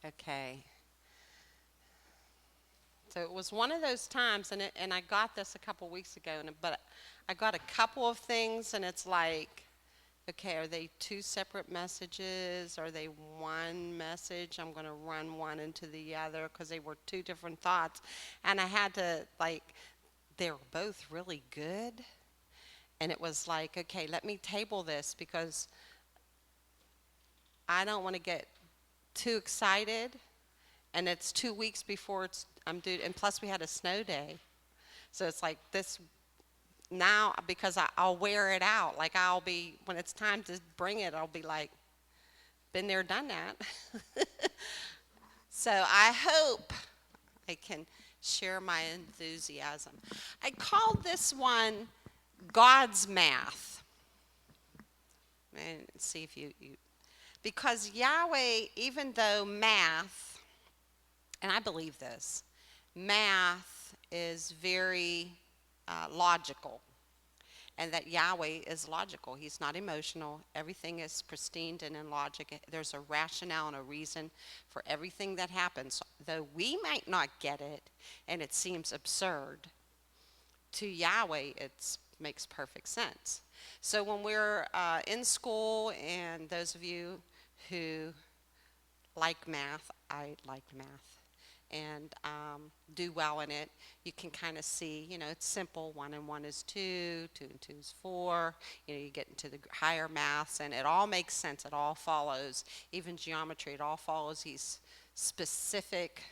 Okay. So it was one of those times, and I got this a couple weeks ago, but I got a couple of things, and it's like, okay, are they two separate messages? Are they one message? I'm going to run one into the other because they were two different thoughts, and I had to like, they were both really good, and it was like, okay, let me table this because I don't want to get too excited, and it's 2 weeks before I'm due, and plus we had a snow day. So it's like this now because I'll wear it out. Like I'll be, when it's time to bring it, I'll be like, been there, done that. So I hope I can share my enthusiasm. I called this one God's Math. And see if you because Yahweh, even though math, and I believe this, math is very logical, and that Yahweh is logical. He's not emotional. Everything is pristine and in logic. There's a rationale and a reason for everything that happens. Though we might not get it, and it seems absurd, to Yahweh it makes perfect sense. So when we're in school, and those of you who like math, I like math, and do well in it, you can kind of see, it's simple. 1 and 1 is 2, 2 and 2 is 4. You get into the higher maths, and it all makes sense. It all follows, even geometry, it all follows these specific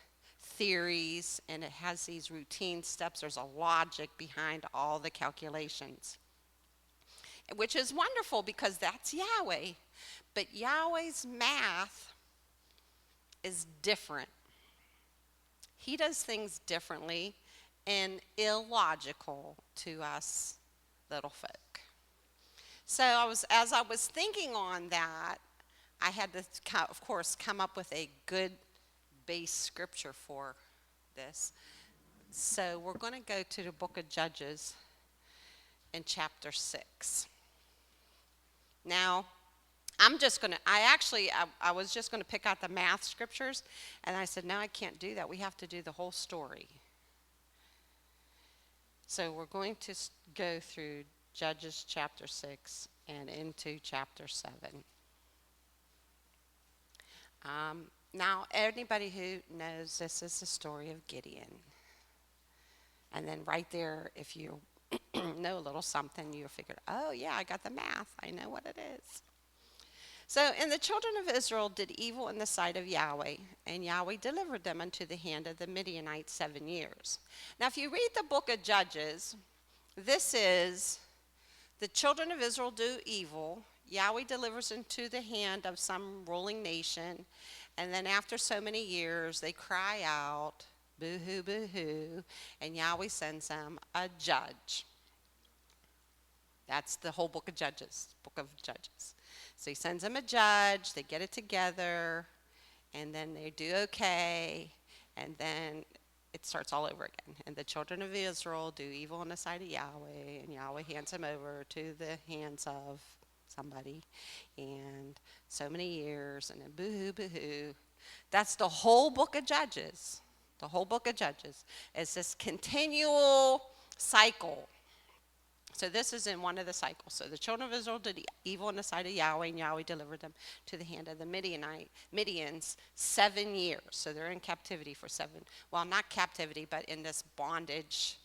theories, and it has these routine steps. There's a logic behind all the calculations, which is wonderful because that's Yahweh. But Yahweh's math is different. He does things differently and illogical to us little folk. So as I was thinking on that, I had to, of course, come up with a good base scripture for this. So we're going to go to the book of Judges in chapter 6. Now, I was just going to pick out the math scriptures, and I said, no, I can't do that. We have to do the whole story. So we're going to go through Judges chapter 6 and into chapter 7. Now, anybody who knows, this is the story of Gideon. And then right there, if you know a little something, you'll figure, oh, yeah, I got the math. I know what it is. So, and the children of Israel did evil in the sight of Yahweh, and Yahweh delivered them unto the hand of the Midianites 7 years. Now, if you read the book of Judges, this is the children of Israel do evil. Yahweh delivers into the hand of some ruling nation, and then after so many years, they cry out, boo-hoo, boo-hoo, and Yahweh sends them a judge. That's the whole book of Judges, So he sends them a judge, they get it together, and then they do okay, and then it starts all over again. And the children of Israel do evil in the sight of Yahweh, and Yahweh hands them over to the hands of somebody, and so many years, and then boo-hoo, boo-hoo. That's the whole book of Judges. The whole book of Judges is this continual cycle. So this is in one of the cycles. So the children of Israel did evil in the sight of Yahweh, and Yahweh delivered them to the hand of the Midians 7 years. So they're in captivity for 7, well, not captivity, but in this bondage,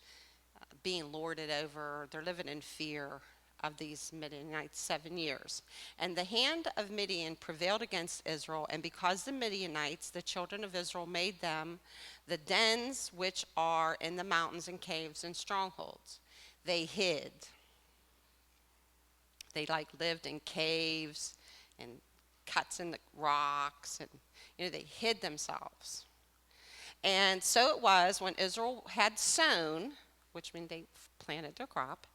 being lorded over. They're living in fear of these Midianites 7 years. And the hand of Midian prevailed against Israel, and because the Midianites, the children of Israel, made them the dens which are in the mountains and caves and strongholds. They hid. They lived in caves and cuts in the rocks, and they hid themselves. And so it was when Israel had sown, which means they planted their crop,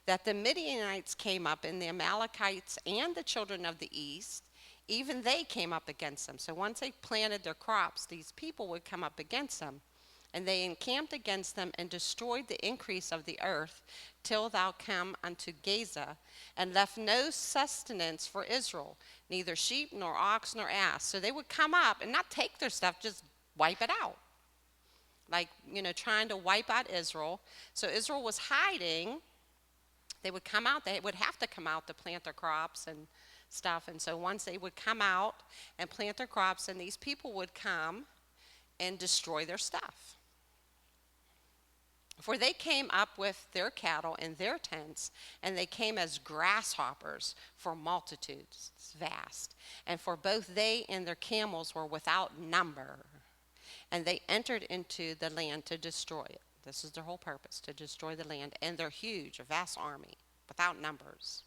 that the Midianites came up, and the Amalekites and the children of the east, even they came up against them. So once they planted their crops, these people would come up against them. And they encamped against them and destroyed the increase of the earth till thou come unto Gaza, and left no sustenance for Israel. neither sheep nor ox nor ass. So they would come up and not take their stuff, just wipe it out. Like, trying to wipe out Israel. So Israel was hiding. They would come out. They would have to come out to plant their crops and stuff. And so once they would come out and plant their crops, and these people would come and destroy their stuff. For they came up with their cattle in their tents, and they came as grasshoppers for multitudes, it's vast. And for both they and their camels were without number. And they entered into the land to destroy it. This is their whole purpose, to destroy the land. And they're huge, a vast army, without numbers.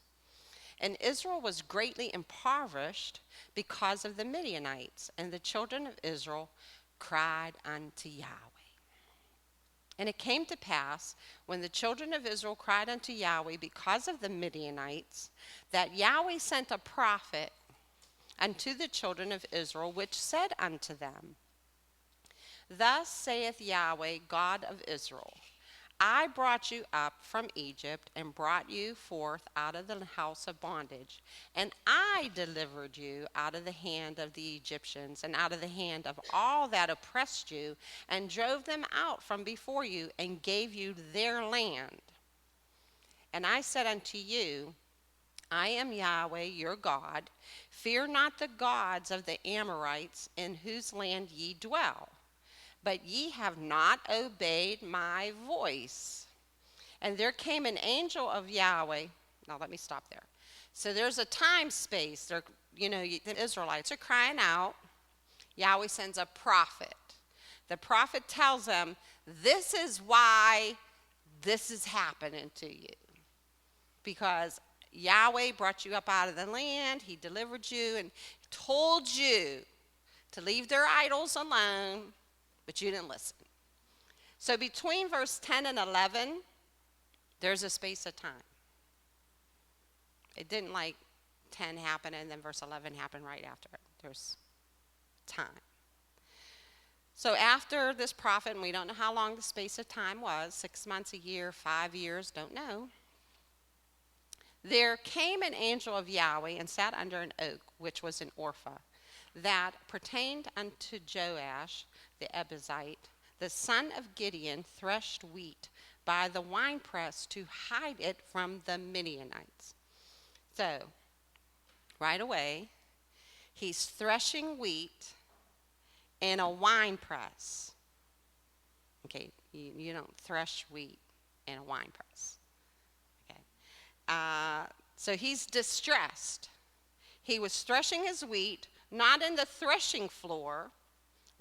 And Israel was greatly impoverished because of the Midianites. And the children of Israel cried unto Yahweh. And it came to pass, when the children of Israel cried unto Yahweh because of the Midianites, that Yahweh sent a prophet unto the children of Israel, which said unto them, Thus saith Yahweh, God of Israel, I brought you up from Egypt and brought you forth out of the house of bondage. And I delivered you out of the hand of the Egyptians and out of the hand of all that oppressed you, and drove them out from before you, and gave you their land. And I said unto you, I am Yahweh your God. Fear not the gods of the Amorites, in whose land ye dwell. But ye have not obeyed my voice. And there came an angel of Yahweh. Now let me stop there. So there's a time space. The Israelites are crying out. Yahweh sends a prophet. The prophet tells them, this is why this is happening to you. Because Yahweh brought you up out of the land. He delivered you and told you to leave their idols alone. But you didn't listen. So between verse 10 and 11, there's a space of time. It didn't like 10 happen and then verse 11 happened right after it. There's time. So after this prophet, and we don't know how long the space of time was, 6 months, a year, 5 years, don't know. There came an angel of Yahweh and sat under an oak, which was in Orpha, that pertained unto Joash the Abiezrite, the son of Gideon, threshed wheat by the winepress to hide it from the Midianites. So, right away, he's threshing wheat in a winepress. Okay, you don't thresh wheat in a winepress. Okay, so he's distressed. He was threshing his wheat, not in the threshing floor,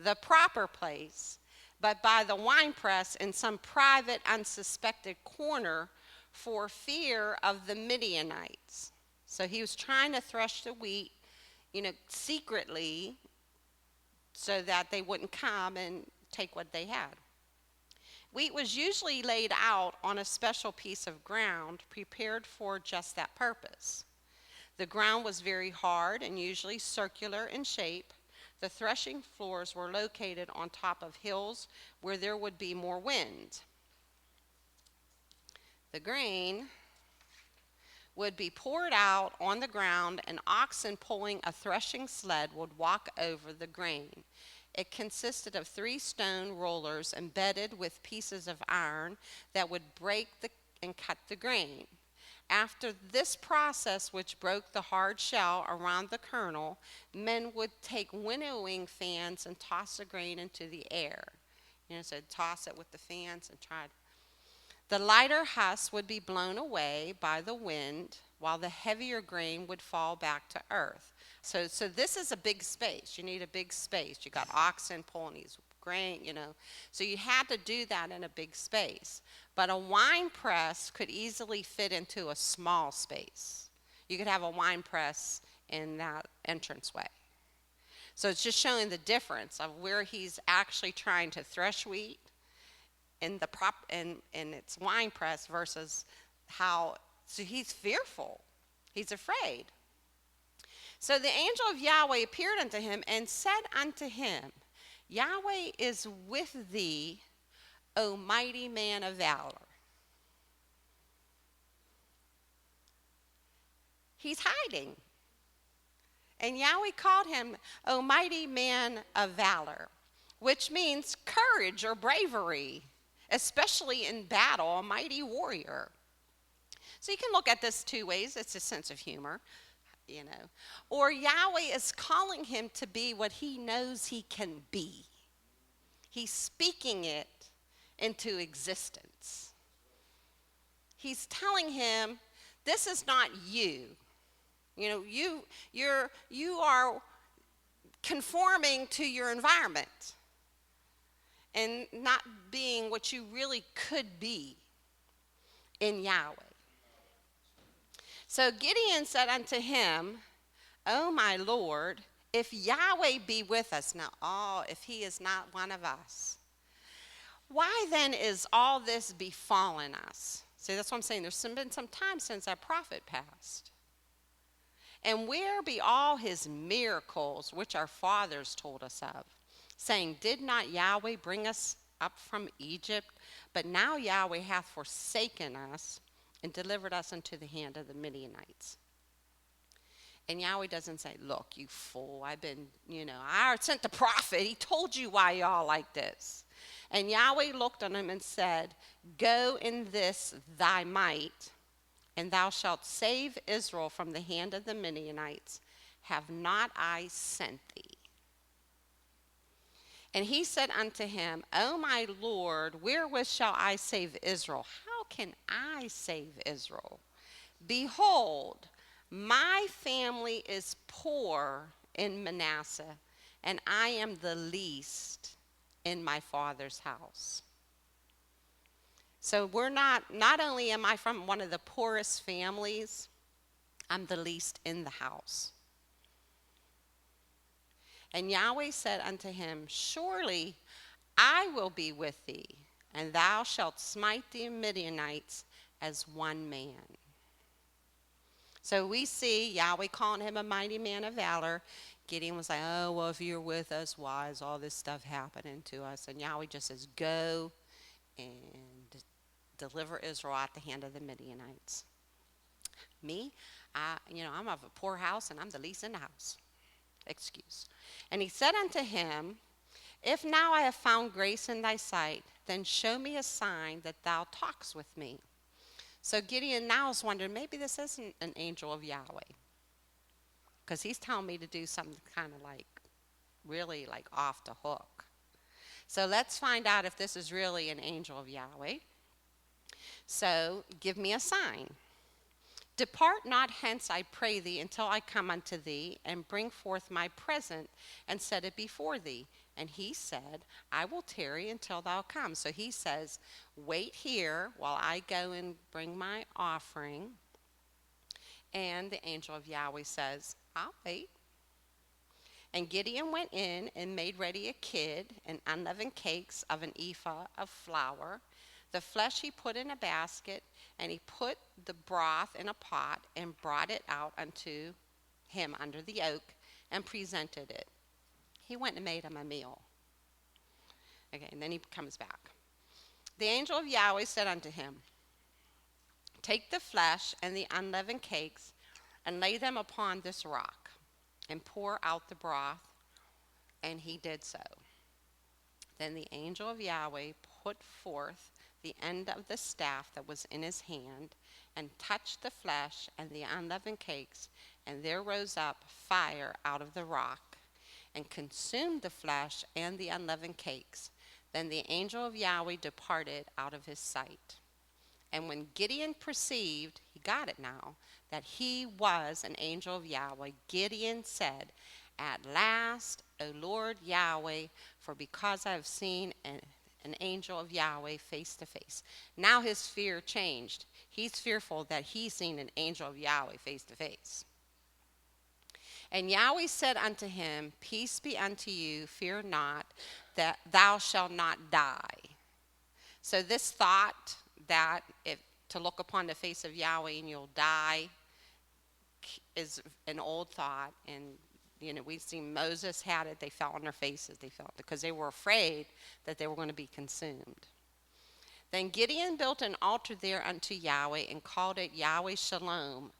the proper place, but by the winepress in some private, unsuspected corner for fear of the Midianites. So he was trying to thresh the wheat, secretly, so that they wouldn't come and take what they had. Wheat was usually laid out on a special piece of ground prepared for just that purpose. The ground was very hard and usually circular in shape. The threshing floors were located on top of hills where there would be more wind. The grain would be poured out on the ground, and oxen pulling a threshing sled would walk over the grain. It consisted of 3 stone rollers embedded with pieces of iron that would break and cut the grain. After this process, which broke the hard shell around the kernel, men would take winnowing fans and toss the grain into the air. So toss it with the fans and try. The lighter husk would be blown away by the wind, while the heavier grain would fall back to earth. So this is a big space. You need a big space. You got oxen pulling these grain, So you had to do that in a big space. But a wine press could easily fit into a small space. You could have a wine press in that entranceway. So it's just showing the difference of where he's actually trying to thresh wheat in its wine press versus how. So he's fearful. He's afraid. So the angel of Yahweh appeared unto him and said unto him, Yahweh is with thee, O mighty man of valor. He's hiding. And Yahweh called him, O mighty man of valor, which means courage or bravery, especially in battle, a mighty warrior. So you can look at this two ways. It's a sense of humor, you know. Or Yahweh is calling him to be what he knows he can be. He's speaking it into existence. He's telling him, this is not you. You know, you are conforming to your environment and not being what you really could be in Yahweh. So Gideon said unto him, O my Lord, if Yahweh be with us, now, if he is not one of us, why then is all this befallen us? See, that's what I'm saying. There's been some time since our prophet passed. And where be all his miracles which our fathers told us of, saying, did not Yahweh bring us up from Egypt? But now Yahweh hath forsaken us and delivered us into the hand of the Midianites. And Yahweh doesn't say, look, you fool, I sent the prophet. He told you why y'all like this. And Yahweh looked on him and said, go in this thy might, and thou shalt save Israel from the hand of the Midianites. Have not I sent thee? And he said unto him, O my Lord, wherewith shall I save Israel? How can I save Israel? Behold, my family is poor in Manasseh, and I am the least in my father's house. So not only am I from one of the poorest families, I'm the least in the house. And Yahweh said unto him, surely I will be with thee, and thou shalt smite the Midianites as one man. So we see Yahweh calling him a mighty man of valor. Gideon was like, oh, well, if you're with us, why is all this stuff happening to us? And Yahweh just says, go and deliver Israel out the hand of the Midianites. Me, I'm of a poor house, and I'm the least in the house. Excuse. And he said unto him, if now I have found grace in thy sight, then show me a sign that thou talkest with me. So Gideon now is wondering, maybe this isn't an angel of Yahweh, because he's telling me to do something kind of like really like off the hook. So let's find out if this is really an angel of Yahweh. So give me a sign. Depart not hence, I pray thee, until I come unto thee, and bring forth my present, and set it before thee. And he said, I will tarry until thou come. So he says, wait here while I go and bring my offering. And the angel of Yahweh says, I'll wait. And Gideon went in and made ready a kid and unleavened cakes of an ephah of flour. The flesh he put in a basket, and he put the broth in a pot and brought it out unto him under the oak and presented it. He went and made him a meal. Okay, and then he comes back. The angel of Yahweh said unto him, take the flesh and the unleavened cakes and lay them upon this rock and pour out the broth. And he did so. Then the angel of Yahweh put forth the end of the staff that was in his hand, and touched the flesh and the unleavened cakes, and there rose up fire out of the rock, and consumed the flesh and the unleavened cakes. Then the angel of Yahweh departed out of his sight. And when Gideon perceived, he got it now, that he was an angel of Yahweh, Gideon said, at last, O Lord Yahweh, for because I have seen an angel of Yahweh face to face. Now his fear changed. He's fearful that he's seen an angel of Yahweh face to face. And Yahweh said unto him, peace be unto you, fear not, that thou shalt not die. So this thought that to look upon the face of Yahweh and you'll die is an old thought. And we've seen Moses had it. They fell on their faces. They fell because they were afraid that they were going to be consumed. Then Gideon built an altar there unto Yahweh and called it Yahweh Shalom.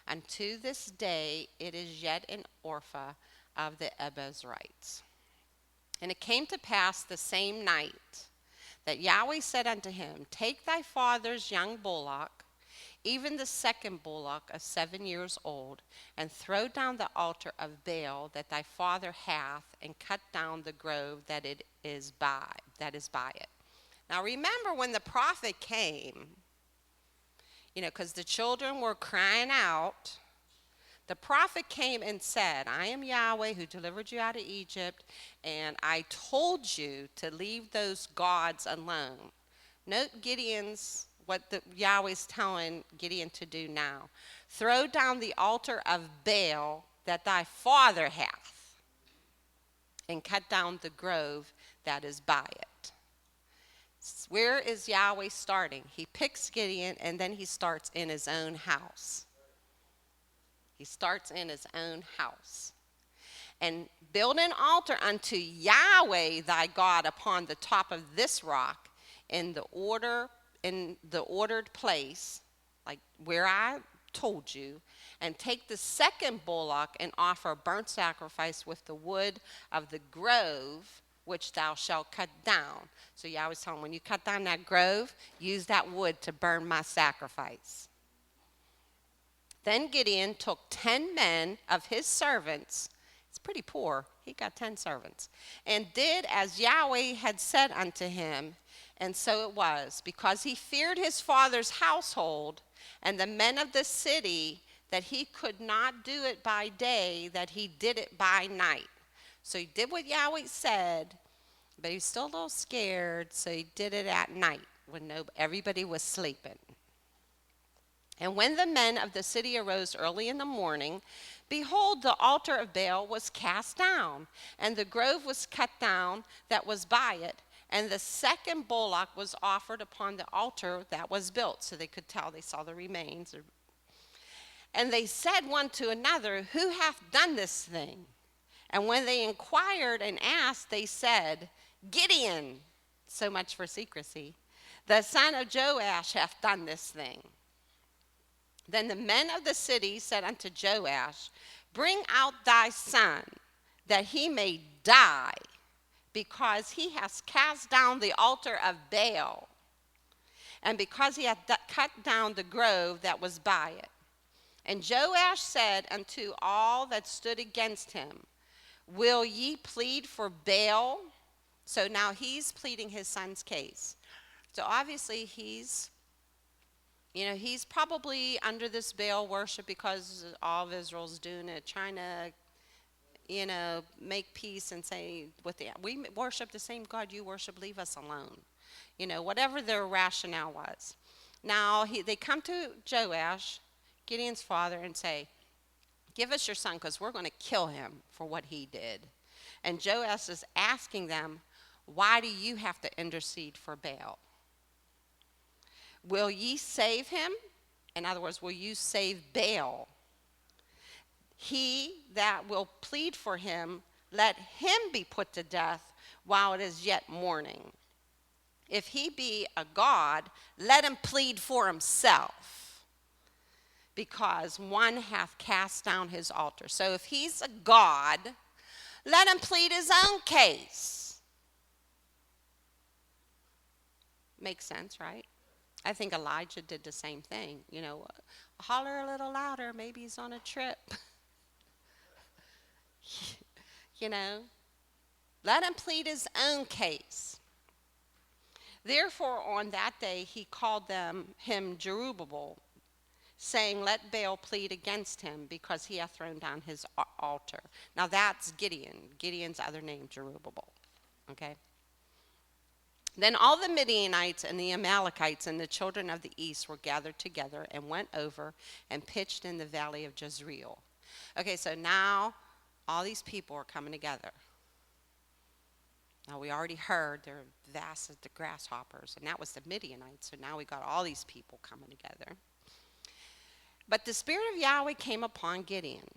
Unto this day it is yet an Orpha of the Ebezrites. And it came to pass the same night that Yahweh said unto him, Take thy father's young bullock, even the second bullock of 7 years old, and throw down the altar of Baal that thy father hath, and cut down the grove that is by it. Now remember when the prophet came, because the children were crying out, the prophet came and said, I am Yahweh who delivered you out of Egypt, and I told you to leave those gods alone. Note what Yahweh's telling Gideon to do now. Throw down the altar of Baal that thy father hath, and cut down the grove that is by it. Where is Yahweh starting? He picks Gideon, and then he starts in his own house. He starts in his own house. And build an altar unto Yahweh thy God upon the top of this rock in the ordered place, like where I told you, and take the second bullock and offer a burnt sacrifice with the wood of the grove which thou shalt cut down. So Yahweh's telling him, when you cut down that grove, use that wood to burn my sacrifice. Then Gideon took 10 men of his servants. It's pretty poor. He got 10 servants. And did as Yahweh had said unto him. And so it was, because he feared his father's household and the men of the city, that he could not do it by day, that he did it by night. So he did what Yahweh said, but he was still a little scared, so he did it at night when everybody was sleeping. And when the men of the city arose early in the morning, behold, the altar of Baal was cast down, and the grove was cut down that was by it, and the second bullock was offered upon the altar that was built. So they could tell, they saw the remains. And they said one to another, Who hath done this thing? And when they inquired and asked, they said, Gideon, so much for secrecy, the son of Joash hath done this thing. Then the men of the city said unto Joash, Bring out thy son, that he may die, because he has cast down the altar of Baal, and because he hath cut down the grove that was by it. And Joash said unto all that stood against him, Will ye plead for Baal? So now he's pleading his son's case. So obviously he's probably under this Baal worship because all of Israel's doing it, trying to, make peace and say, we worship the same God you worship, leave us alone. Whatever their rationale was. Now they come to Joash, Gideon's father, and say, Give us your son, because we're going to kill him for what he did. And Joash is asking them, Why do you have to intercede for Baal? Will ye save him? In other words, will you save Baal? He that will plead for him, let him be put to death while it is yet morning. If he be a god, let him plead for himself, because one hath cast down his altar. So if he's a god, let him plead his own case. Makes sense, right? I think Elijah did the same thing. Holler a little louder, maybe he's on a trip. Let him plead his own case. Therefore, on that day, he called him Jerubbaal, saying, Let Baal plead against him, because he hath thrown down his altar. Now that's Gideon. Gideon's other name, Jerubbaal. Okay? Then all the Midianites and the Amalekites and the children of the east were gathered together and went over and pitched in the valley of Jezreel. Okay, so now all these people are coming together. Now we already heard they're vast as the grasshoppers, and that was the Midianites. So now we got all these people coming together. But the Spirit of Yahweh came upon Gideon,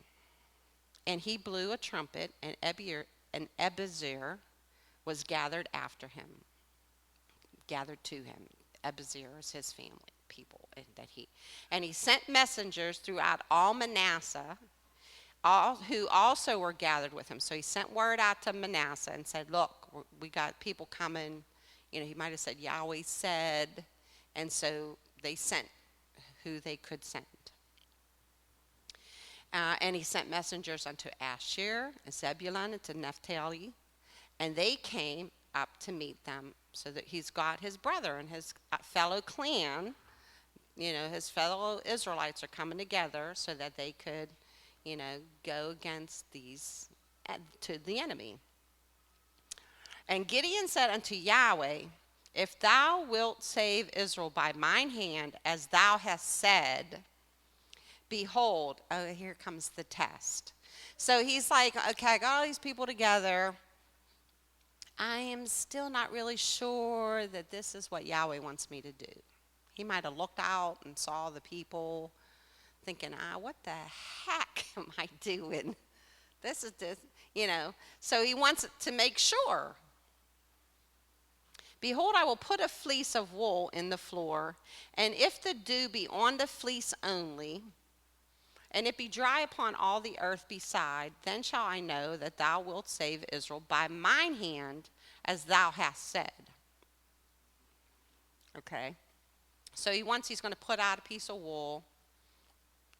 and he blew a trumpet, and Ebezer was gathered to him. Ebezer is his family. people. And he sent messengers throughout all Manasseh, all who also were gathered with him. So he sent word out to Manasseh and said, look, we got people coming. He might have said Yahweh said, and so they sent who they could send. And he sent messengers unto Asher and Zebulun and to Naphtali, and they came up to meet them. So that he's got his brother and his fellow clan, his fellow Israelites are coming together so that they could, go against these, to the enemy. And Gideon said unto Yahweh, if thou wilt save Israel by mine hand, as thou hast said, behold, oh, here comes the test. So he's like, okay, I got all these people together. I am still not really sure that this is what Yahweh wants me to do. He might have looked out and saw the people thinking, what the heck am I doing? This is this, So he wants to make sure. Behold, I will put a fleece of wool in the floor, and if the dew be on the fleece only, and it be dry upon all the earth beside, then shall I know that thou wilt save Israel by mine hand, as thou hast said. Okay. So he's going to put out a piece of wool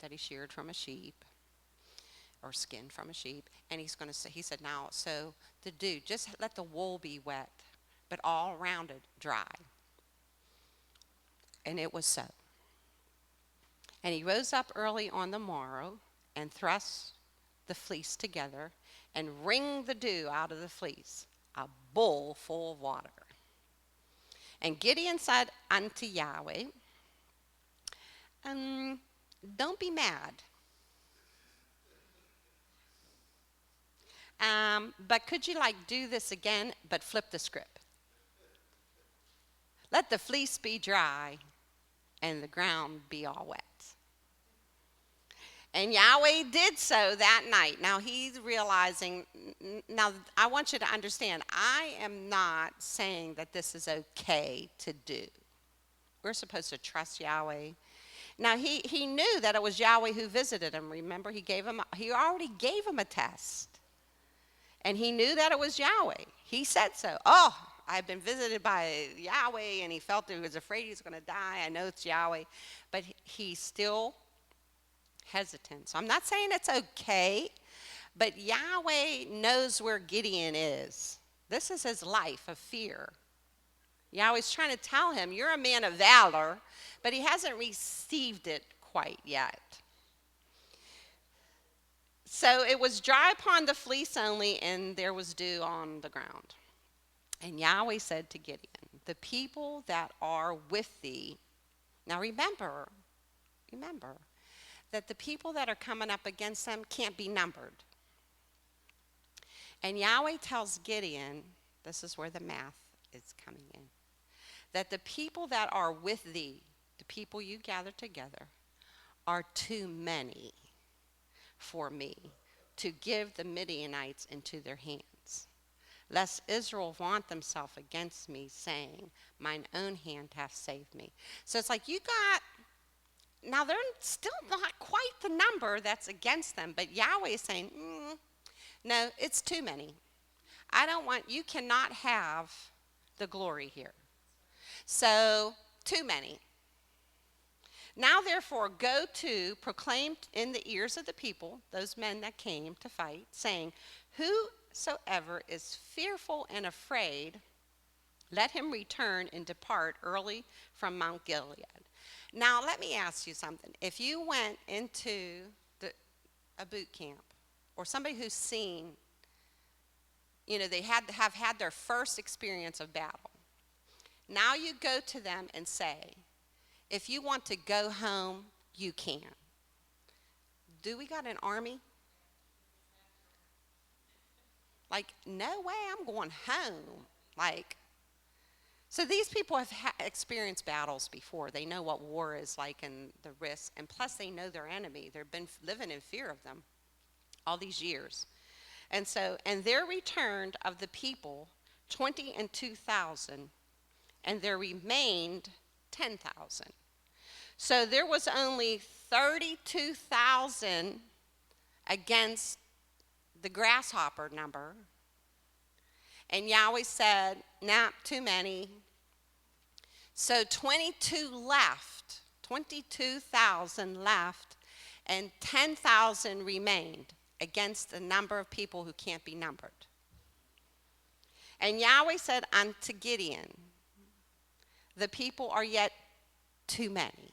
that he sheared from a sheep, or skinned from a sheep, and he's going to say, he said, now, so the dew, just let the wool be wet, but all around it dry. And it was so. And he rose up early on the morrow and thrust the fleece together and wringed the dew out of the fleece, a bowl full of water. And Gideon said unto Yahweh, don't be mad. But could you do this again, but flip the script? Let the fleece be dry and the ground be all wet. And Yahweh did so that night. Now he's realizing, now I want you to understand, I am not saying that this is okay to do. We're supposed to trust Yahweh. Now he knew that it was Yahweh who visited him. Remember, he already gave him a test. And he knew that it was Yahweh. He said so. Oh, I've been visited by Yahweh, and he felt he was afraid he was going to die. I know it's Yahweh. But he's still hesitant. So I'm not saying it's okay, but Yahweh knows where Gideon is. This is his life of fear. Yahweh's trying to tell him, you're a man of valor, but he hasn't received it quite yet. So it was dry upon the fleece only, and there was dew on the ground. And Yahweh said to Gideon, the people that are with thee, now remember, that the people that are coming up against them can't be numbered. And Yahweh tells Gideon, this is where the math is coming in, that the people that are with thee, the people you gather together, are too many for me to give the Midianites into their hands, lest Israel vaunt themselves against me, saying, mine own hand hath saved me. So it's like now they're still not quite the number that's against them, but Yahweh is saying, no, it's too many. You cannot have the glory here. So, too many. Now therefore go to proclaim in the ears of the people, those men that came to fight, saying, whosoever is fearful and afraid, let him return and depart early from Mount Gilead. Now let me ask you something. If you went into a boot camp, or somebody who's seen, they have had their first experience of battle. Now you go to them and say, if you want to go home, you can. Do we got an army? No way, I'm going home. So these people have experienced battles before. They know what war is like and the risks, and plus they know their enemy. They've been living in fear of them all these years. And there returned of the people 22,000, and there remained 10,000. So there was only 32,000 against the grasshopper number. And Yahweh said, nah, too many. So 22,000 left, and 10,000 remained against the number of people who can't be numbered. And Yahweh said unto Gideon, the people are yet too many.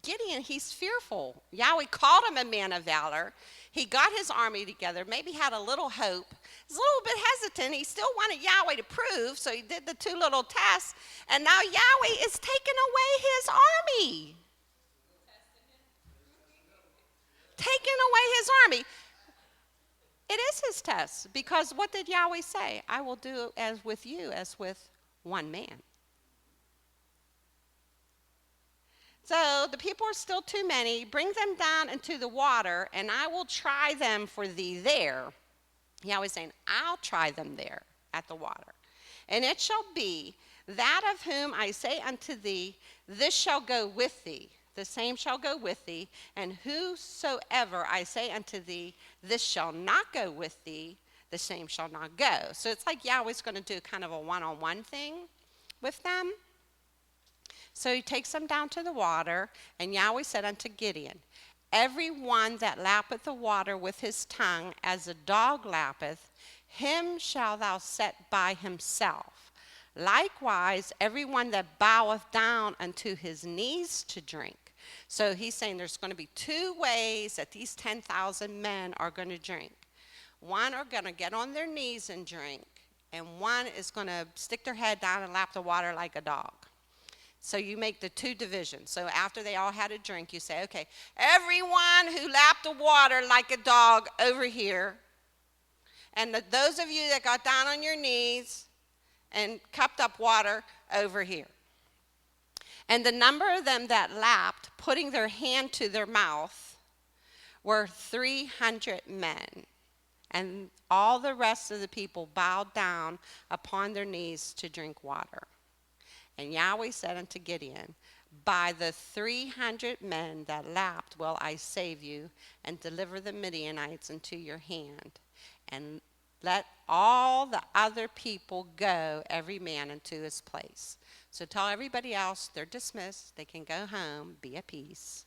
Gideon, he's fearful. Yahweh called him a man of valor. He got his army together, maybe had a little hope. He's a little bit hesitant. He still wanted Yahweh to prove, so he did the 2 little tests. And now Yahweh is taking away his army. Taking away his army. It is his test, because what did Yahweh say? I will do as with you as with one man. So the people are still too many. Bring them down into the water, and I will try them for thee there. Yahweh's saying, I'll try them there at the water. And it shall be, that of whom I say unto thee, this shall go with thee. The same shall go with thee. And whosoever I say unto thee, this shall not go with thee, the same shall not go. So it's like Yahweh's going to do kind of a one-on-one thing with them. So he takes them down to the water, and Yahweh said unto Gideon, every one that lappeth the water with his tongue, as a dog lappeth, him shalt thou set by himself. Likewise, every one that boweth down unto his knees to drink. So he's saying there's going to be 2 ways that these 10,000 men are going to drink. One are going to get on their knees and drink, and one is going to stick their head down and lap the water like a dog. So you make the 2 divisions. So after they all had a drink, you say, okay, everyone who lapped the water like a dog over here, and those of you that got down on your knees and cupped up water over here. And the number of them that lapped, putting their hand to their mouth, were 300 men. And all the rest of the people bowed down upon their knees to drink water. And Yahweh said unto Gideon, by the 300 men that lapped will I save you, and deliver the Midianites into your hand. And let all the other people go, every man into his place. So tell everybody else they're dismissed. They can go home, be at peace.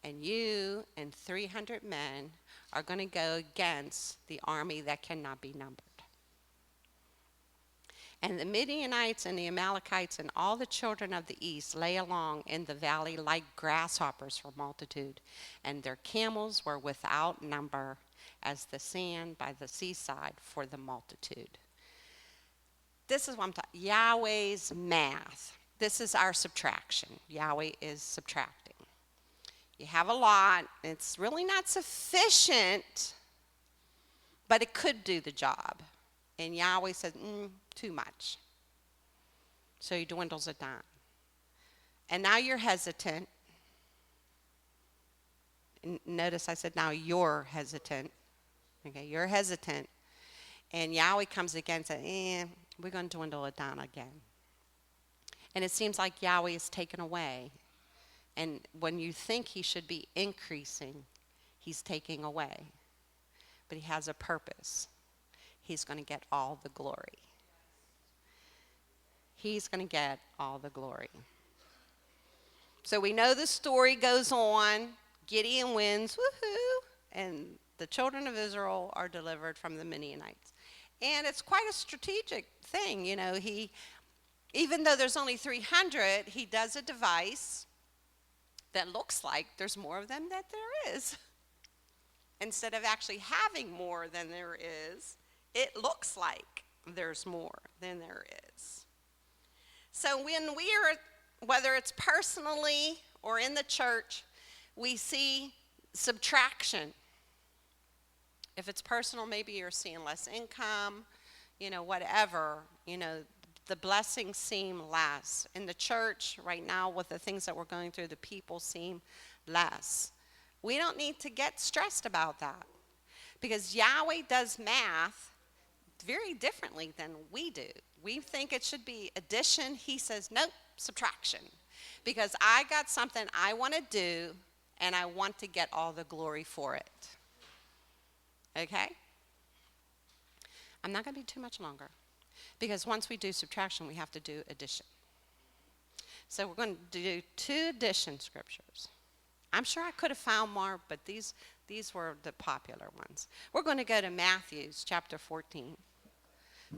And you and 300 men are going to go against the army that cannot be numbered. And the Midianites and the Amalekites and all the children of the east lay along in the valley like grasshoppers for multitude, and their camels were without number as the sand by the seaside for the multitude. This is what I'm talking, Yahweh's math. This is our subtraction. Yahweh is subtracting. You have a lot. It's really not sufficient, but it could do the job. And Yahweh said, too much. So he dwindles it down. And now you're hesitant. Notice I said now you're hesitant. Okay, you're hesitant. And Yahweh comes again and says, we're going to dwindle it down again. And it seems like Yahweh is taken away. And when you think he should be increasing, he's taking away. But he has a purpose. He's going to get all the glory. He's going to get all the glory. So we know the story goes on. Gideon wins, woohoo, and the children of Israel are delivered from the Midianites. And it's quite a strategic thing, you know. Even though there's only 300, he does a device that looks like there's more of them than there is. Instead of actually having more than there is, it looks like there's more than there is. So when we are, whether it's personally or in the church, we see subtraction. If it's personal, maybe you're seeing less income, whatever, the blessings seem less. In the church right now, with the things that we're going through, the people seem less. We don't need to get stressed about that, because Yahweh does math very differently than we do. We think it should be addition. He says, nope, subtraction. Because I got something I want to do, and I want to get all the glory for it. Okay? I'm not going to be too much longer. Because once we do subtraction, we have to do addition. So we're going to do 2 addition scriptures. I'm sure I could have found more, but these were the popular ones. We're going to go to Matthew chapter 14.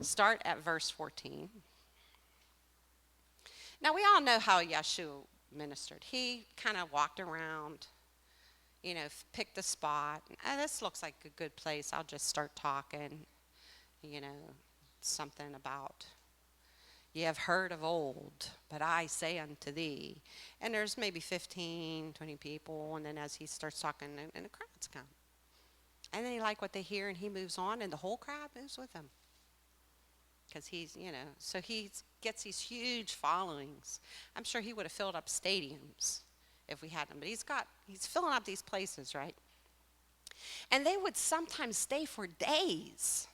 Start at verse 14. Now, we all know how Yahshua ministered. He kind of walked around, picked a spot. This looks like a good place. I'll just start talking, something about, "You have heard of old, but I say unto thee." And there's maybe 15, 20 people. And then as he starts talking, and the crowds come. And then he like what they hear, and he moves on, and the whole crowd moves with him. Because he's, so he gets these huge followings. I'm sure he would have filled up stadiums if we had him. But he's filling up these places, right? And they would sometimes stay for days.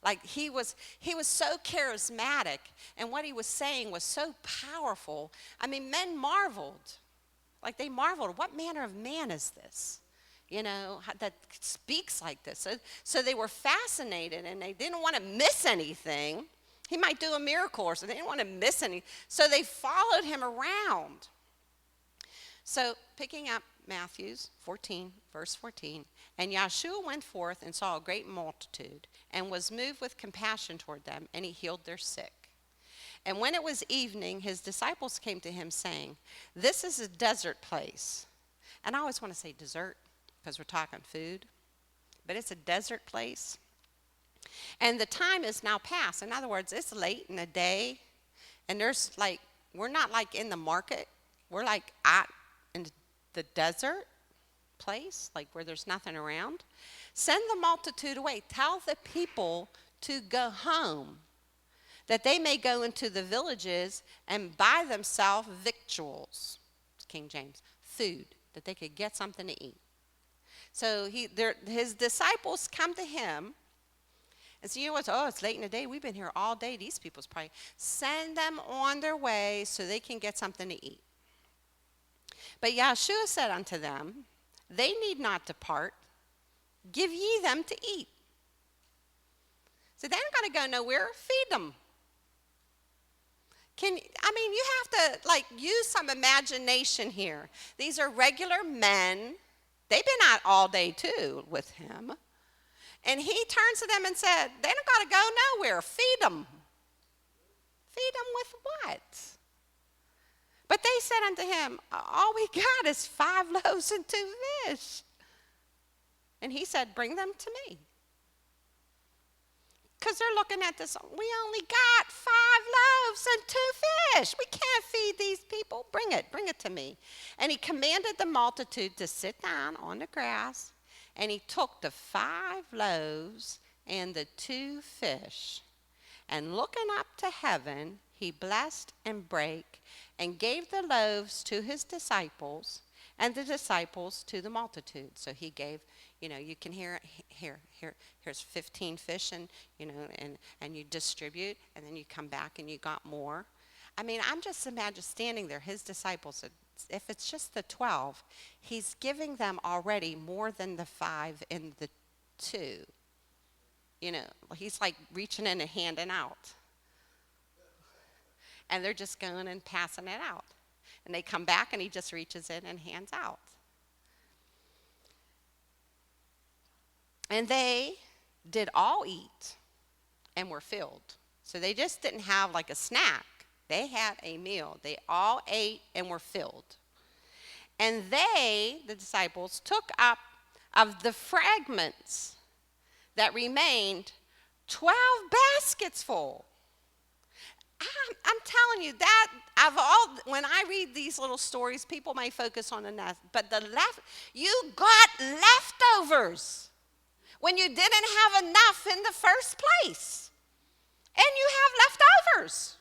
Like he was so charismatic, and what he was saying was so powerful. I mean, men marveled. Like they marveled, what manner of man is this? That speaks like this. So they were fascinated, and they didn't want to miss anything. He might do a miracle or something. They didn't want to miss anything. So they followed him around. So picking up Matthew 14, verse 14. "And Yahshua went forth and saw a great multitude, and was moved with compassion toward them, and he healed their sick. And when it was evening, his disciples came to him, saying, 'This is a desert place.'" And I always want to say dessert, because we're talking food. But it's a desert place. "And the time is now past." In other words, it's late in the day. And we're not like in the market. We're like in the desert place, like where there's nothing around. "Send the multitude away. Tell the people to go home, that they may go into the villages and buy themselves victuals." It's King James. Food, that they could get something to eat. So his disciples come to him and say, it's late in the day. We've been here all day. These people's probably. Send them on their way so they can get something to eat. But Yahshua said unto them, "They need not depart. Give ye them to eat." So they're not going to go nowhere. Feed them. You have to use some imagination here. These are regular men. They've been out all day too with him. And he turns to them and said, they don't got to go nowhere. Feed them. Feed them with what? But they said unto him, "All we got is 5 loaves and 2 fish. And he said, "Bring them to me." Because they're looking at this, we only got 5 loaves and 2 fish. We can't feed these people. Bring it to me. And he commanded the multitude to sit down on the grass. And he took the 5 loaves and the 2 fish. And looking up to heaven, he blessed and brake, and gave the loaves to his disciples, and the disciples to the multitude. So he gave, you can hear here's 15 fish, and you distribute, and then you come back and you got more. I'm just imagine standing there, his disciples, if it's just the 12, he's giving them already more than the 5 and the 2. He's like reaching in and handing out. And they're just going and passing it out. And they come back, and he just reaches in and hands out. And they did all eat and were filled. So they just didn't have like a snack. They had a meal. They all ate and were filled. And they, the disciples, took up of the fragments that remained 12 baskets full. I'm telling you that when I read these little stories, people may focus on the nest, but you got leftovers when you didn't have enough in the first place, and you have leftovers.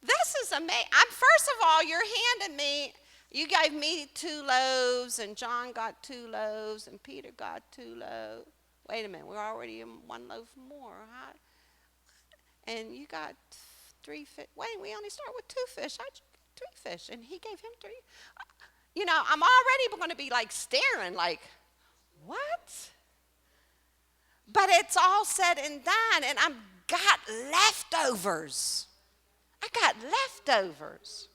This is amazing. First of all, you're handing me. You gave me 2 loaves, and John got 2 loaves, and Peter got 2 loaves. wait a minute, we're already in one loaf more. And you got 3 fish. Wait, we only start with 2 fish. I just got 3 fish. And he gave him 3. I'm already going to be like staring, like, what? But it's all said and done, and I've got leftovers. I got leftovers.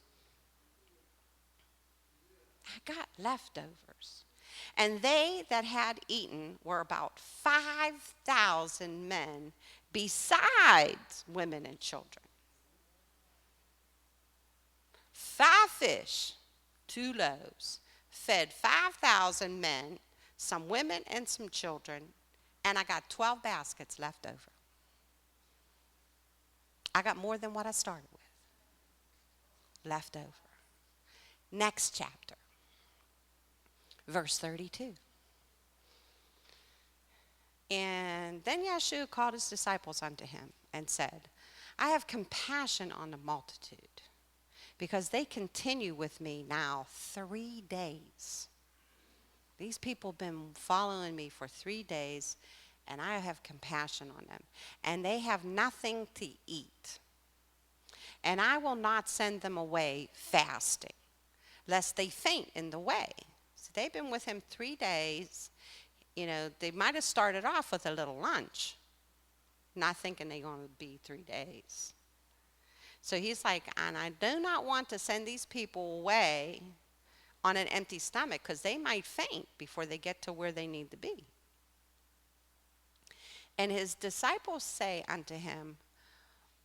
I got leftovers. And they that had eaten were about 5,000 men, besides women and children. 5 fish, 2 loaves, fed 5,000 men, some women and some children, and I got 12 baskets left over. I got more than what I started with left over. Next chapter, verse 32. And then Yahshua called his disciples unto him and said, I have compassion on the multitude, because they continue with me now 3 days. These people have been following me for 3 days, and I have compassion on them. And they have nothing to eat. And I will not send them away fasting, lest they faint in the way. So they've been with him 3 days. They might have started off with a little lunch, not thinking they're going to be 3 days. So he's like, and I do not want to send these people away on an empty stomach, because they might faint before they get to where they need to be. And his disciples say unto him,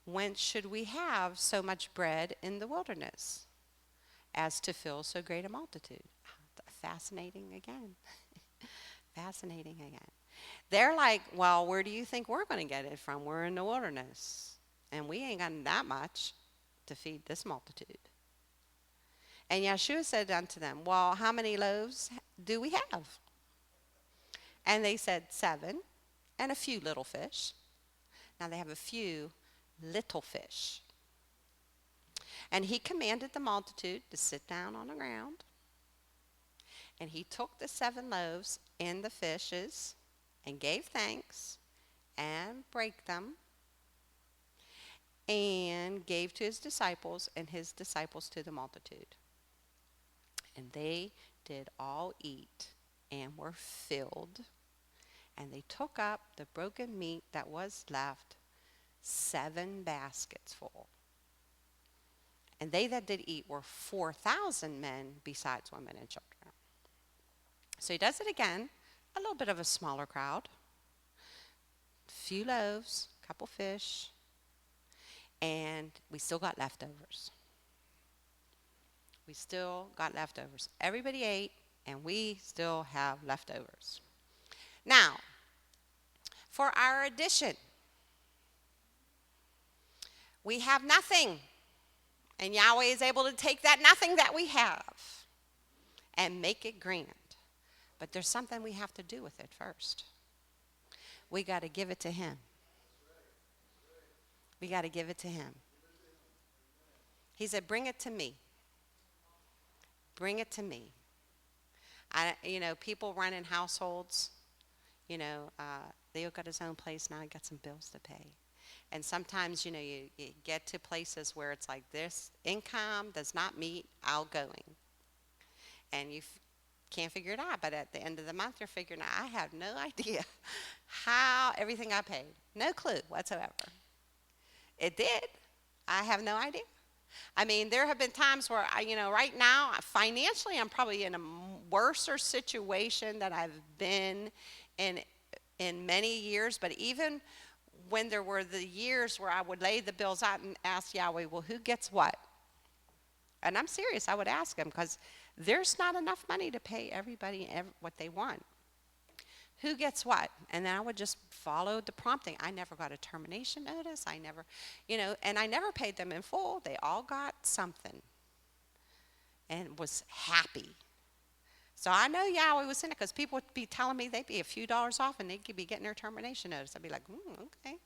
whence should we have so much bread in the wilderness, as to fill so great a multitude? Fascinating again. Fascinating again. They're like, well, where do you think we're going to get it from? We're in the wilderness, and we ain't got that much to feed this multitude. And Yahshua said unto them, well, how many loaves do we have? And they said, 7, and a few little fish. Now they have a few little fish. And he commanded the multitude to sit down on the ground. And he took the 7 loaves and the fishes, and gave thanks, and brake them, and gave to his disciples, and his disciples to the multitude. And they did all eat, and were filled. And they took up the broken meat that was left, 7 baskets full. And they that did eat were 4,000 men, besides women and children. So he does it again, a little bit of a smaller crowd. Few loaves, couple fish, and we still got leftovers. We still got leftovers. Everybody ate, and we still have leftovers. Now, for our addition, we have nothing. And Yahweh is able to take that nothing that we have and make it grand. But there's something we have to do with it first. We got to give it to him. We got to give it to him. He said, bring it to me. Bring it to me. People running households, Leo got his own place now. He got some bills to pay. And sometimes, you get to places where it's like, this income does not meet outgoing. And you can't figure it out. But at the end of the month, you're figuring out, I have no idea how everything I paid. No clue whatsoever. It did. I have no idea. I mean, there have been times where, right now, financially, I'm probably in a worse situation that I've been in many years. But even when there were the years where I would lay the bills out and ask Yahweh, well, who gets what? And I'm serious. I would ask him, because there's not enough money to pay everybody what they want. Who gets what? And then I would just follow the prompting. I never got a termination notice. I never, and I never paid them in full. They all got something and was happy. So I know Yahweh was in it, because people would be telling me they'd be a few dollars off and they could be getting their termination notice. I'd be like, okay.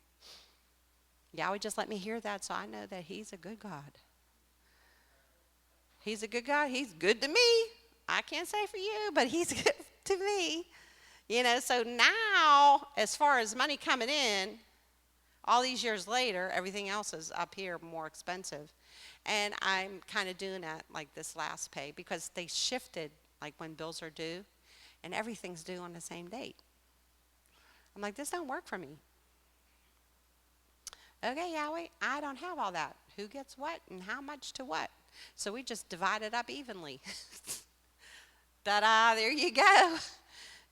Yahweh just let me hear that, so I know that he's a good God. He's a good God. He's good to me. I can't say for you, but he's good to me. So now, as far as money coming in, all these years later, everything else is up here more expensive. And I'm kind of doing that like this last pay because they shifted like when bills are due and everything's due on the same date. I'm like, this don't work for me. Okay, Yahweh, I don't have all that. Who gets what and how much to what? So we just divide it up evenly. Ta-da, there you go.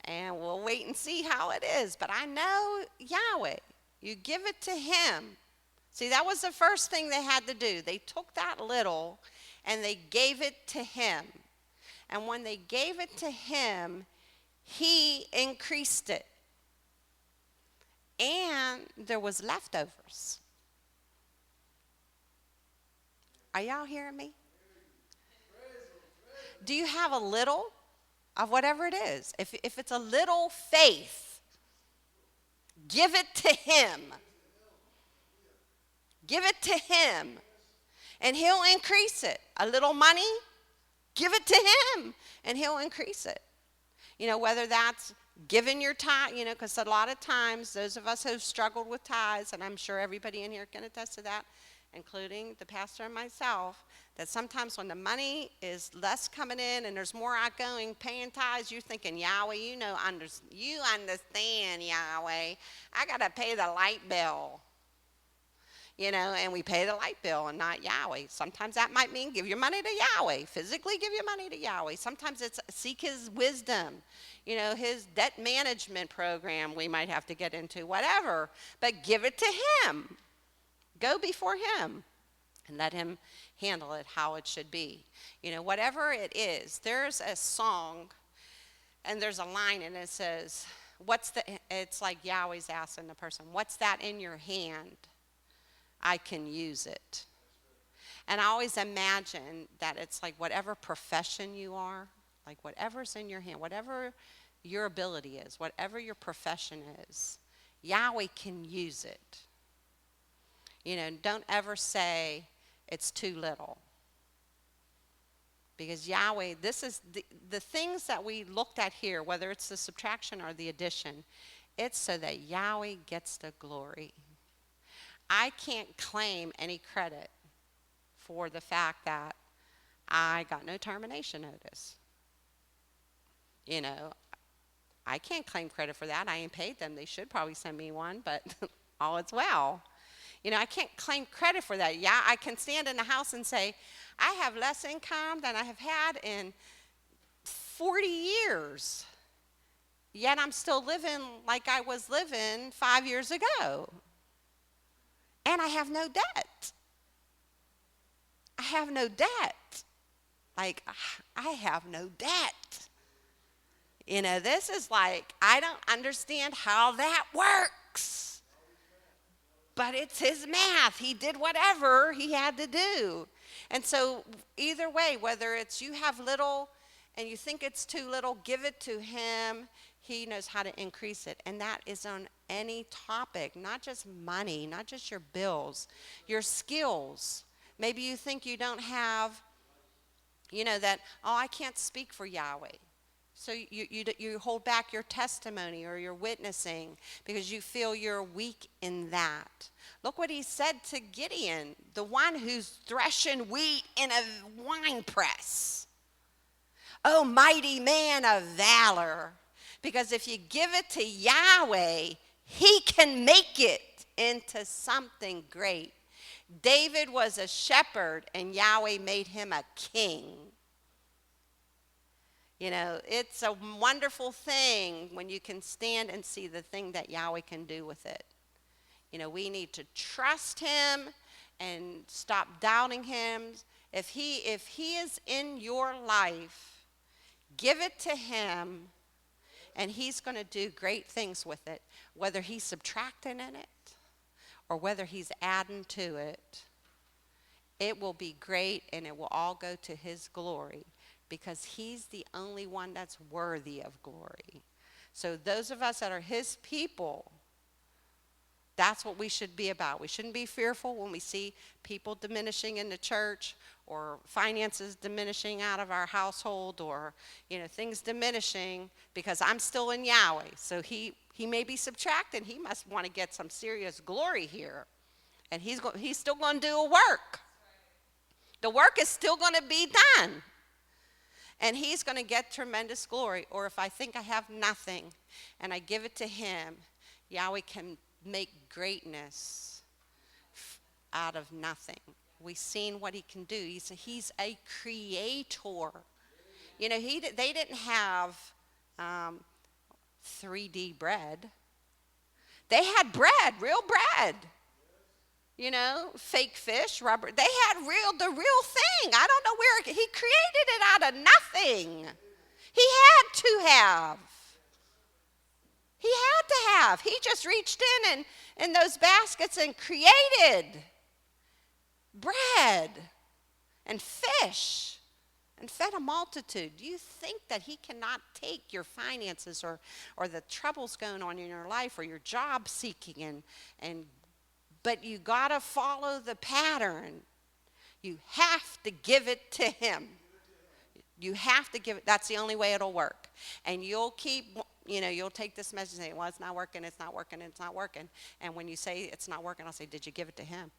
And we'll wait and see how it is. But I know Yahweh. You give it to him. See, that was the first thing they had to do. They took that little and they gave it to him. And when they gave it to him, he increased it. And there was leftovers. Are y'all hearing me? Do you have a little of whatever it is? If it's a little faith, give it to him. Give it to him. And he'll increase it. A little money, give it to him. And he'll increase it. Whether that's giving your tithe, because a lot of times those of us who've struggled with tithes, and I'm sure everybody in here can attest to that, including the pastor and myself, that sometimes when the money is less coming in and there's more outgoing, paying tithes, you're thinking, Yahweh, you understand, Yahweh. I got to pay the light bill. And we pay the light bill and not Yahweh. Sometimes that might mean give your money to Yahweh. Physically give your money to Yahweh. Sometimes it's seek his wisdom. His debt management program we might have to get into, whatever. But give it to him. Go before him and let him handle it how it should be. Whatever it is. There's a song and there's a line and it says, it's like Yahweh's asking the person, what's that in your hand? I can use it. And I always imagine that it's like whatever profession you are, like whatever's in your hand, whatever your ability is, whatever your profession is, Yahweh can use it. Don't ever say it's too little. Because Yahweh, this is the things that we looked at here, whether it's the subtraction or the addition, it's so that Yahweh gets the glory. I can't claim any credit for the fact that I got no termination notice. I can't claim credit for that. I ain't paid them. They should probably send me one, but all is well. I can't claim credit for that. Yeah, I can stand in the house and say, I have less income than I have had in 40 years. Yet I'm still living like I was living 5 years ago. And I have no debt. I have no debt. Like, I have no debt. This is like, I don't understand how that works. But it's his math. He did whatever he had to do. And so either way, whether it's you have little and you think it's too little, give it to him. He knows how to increase it. And that is on any topic, not just money, not just your bills, your skills. Maybe you think you don't have, that, I can't speak for Yahweh. So you hold back your testimony or your witnessing because you feel you're weak in that. Look what he said to Gideon, the one who's threshing wheat in a wine press. Oh, mighty man of valor. Because if you give it to Yahweh, he can make it into something great. David was a shepherd and Yahweh made him a king. It's a wonderful thing when you can stand and see the thing that Yahweh can do with it. We need to trust him and stop doubting him. If he is in your life, give it to him and he's going to do great things with it, whether he's subtracting in it or whether he's adding to it. It will be great and it will all go to his glory because he's the only one that's worthy of glory. So those of us that are his people, That's what we should be about. We shouldn't be fearful when we see people diminishing in the church or finances diminishing out of our household or, things diminishing because I'm still in Yahweh. So he may be subtracting. He must want to get some serious glory here. And he's still going to do a work. The work is still going to be done. And he's going to get tremendous glory. Or if I think I have nothing and I give it to him, Yahweh can make greatness out of nothing. We've seen what he can do. He's a creator. They didn't have 3D bread. They had bread, real bread. Fake fish, rubber. They had the real thing. I don't know where he created it out of nothing. He had to have. He had to have. He just reached in those baskets and created bread and fish and fed a multitude. Do you think that he cannot take your finances or the troubles going on in your life or your job seeking but you got to follow the pattern. You have to give it to him. You have to give it. That's the only way it'll work. And you'll keep, you'll take this message and say, well, it's not working, it's not working, it's not working. And when you say it's not working, I'll say, did you give it to him?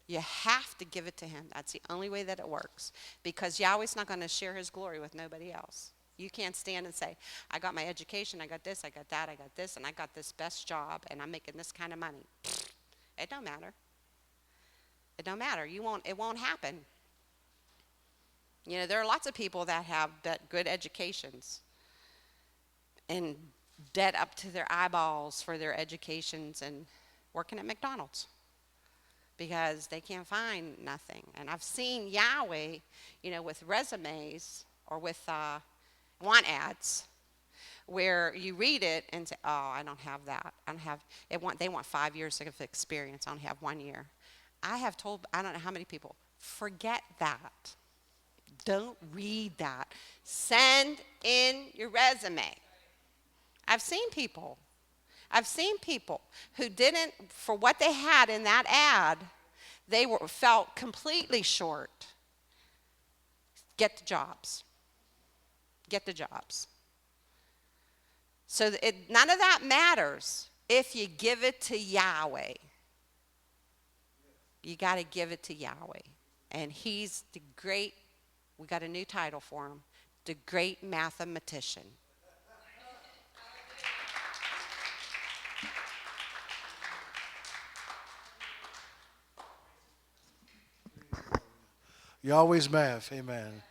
You have to give it to him. That's the only way that it works. Because Yahweh's not going to share his glory with nobody else. You can't stand and say, I got my education, I got this, I got that, I got this, and I got this best job, and I'm making this kind of money. It don't matter. It don't matter. It won't happen. There are lots of people that have good educations and debt up to their eyeballs for their educations and working at McDonald's because they can't find nothing. And I've seen Yahweh, with resumes or with want ads where you read it and say, oh, I don't have that. I don't have it. They want 5 years of experience. I only have 1 year. I have told, I don't know how many people, forget that. Don't read that. Send in your resume. I've seen people who didn't, for what they had in that ad, they felt completely short. Get the jobs. Get the jobs. So none of that matters if you give it to Yahweh. You got to give it to Yahweh. And he's the great, we got a new title for him, the great mathematician. Yahweh's math, amen.